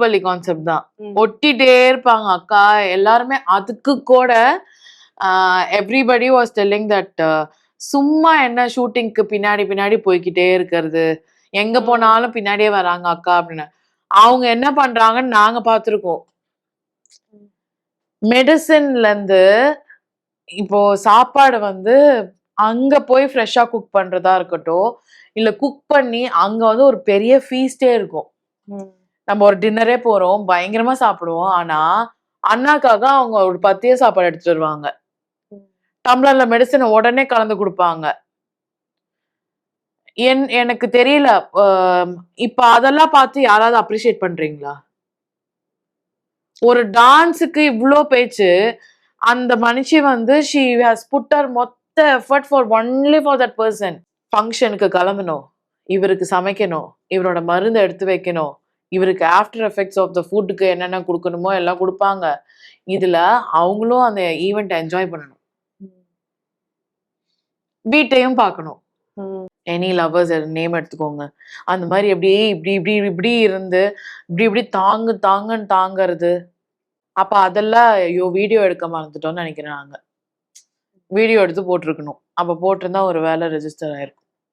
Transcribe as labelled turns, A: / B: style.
A: Baahubali concept தான். ஒட்டிட்டே இருப்பாங்க அக்கா எல்லாருமே. அதுக்கு கூட எவ்ரிபடி வாஸ் டெல்லிங் தட் சும்மா என்ன ஷூட்டிங்க்கு பின்னாடி பின்னாடி போய்கிட்டே இருக்கிறது, எங்க போனாலும் பின்னாடியே வராங்க அக்கா அப்படின்னு. அவங்க என்ன பண்றாங்கன்னு நாங்க பார்த்திருக்கோம். மெடிசின்ல இருந்து இப்போ சாப்பாடு வந்து அங்க போய் ஃப்ரெஷ்ஷா குக் பண்றதா இருக்கட்டும், இல்ல குக் பண்ணி அங்க வந்து ஒரு பெரிய ஃபீஸ்டே இருக்கும். நம்ம ஒரு டின்னரே போறோம், பயங்கரமா சாப்பிடுவோம். ஆனா அண்ணாக்காக அவங்க ஒரு 10 சாப்பாடு எடுத்துட்டு வருவாங்க. டம்ளர்ல மெடிசனை உடனே கலந்து கொடுப்பாங்க. எனக்கு தெரியல, இப்ப அதெல்லாம் பார்த்து யாராவது அப்ரிஷியேட் பண்றீங்களா? ஒரு டான்ஸுக்கு இவ்ளோ பேச்சு, அந்த மனுஷி வந்து she has put her மொத்த effort for only for that person. ஃபங்க்ஷனுக்கு கிளம்பணும், இவருக்கு சமைக்கணும், இவரோட மருந்து எடுத்து வைக்கணும், இவருக்கு ஆஃப்டர் எஃபெக்ட்ஸ் ஆஃப் த ஃபுட்டுக்கு என்னென்ன கொடுக்கணுமோ எல்லாம் கொடுப்பாங்க. இதுல அவங்களும் அந்த ஈவெண்ட் என்ஜாய் பண்ணணும், வீட்டையும் பார்க்கணும். எனி லவர்ஸ் நேம் எடுத்துக்கோங்க. அந்த மாதிரி எப்படியே இப்படி இப்படி இப்படி இருந்து இப்படி இப்படி தாங்குன்னு தாங்கிறது. அப்ப அதெல்லாம் ஐயோ வீடியோ எடுக்க மறந்துட்டோம்னு நினைக்கிறேன். நாங்க வீடியோ எடுத்து போட்டிருக்கணும். அப்ப போட்டிருந்தா ஒரு வேலை ரெஜிஸ்டர் ஆயிருக்கும்.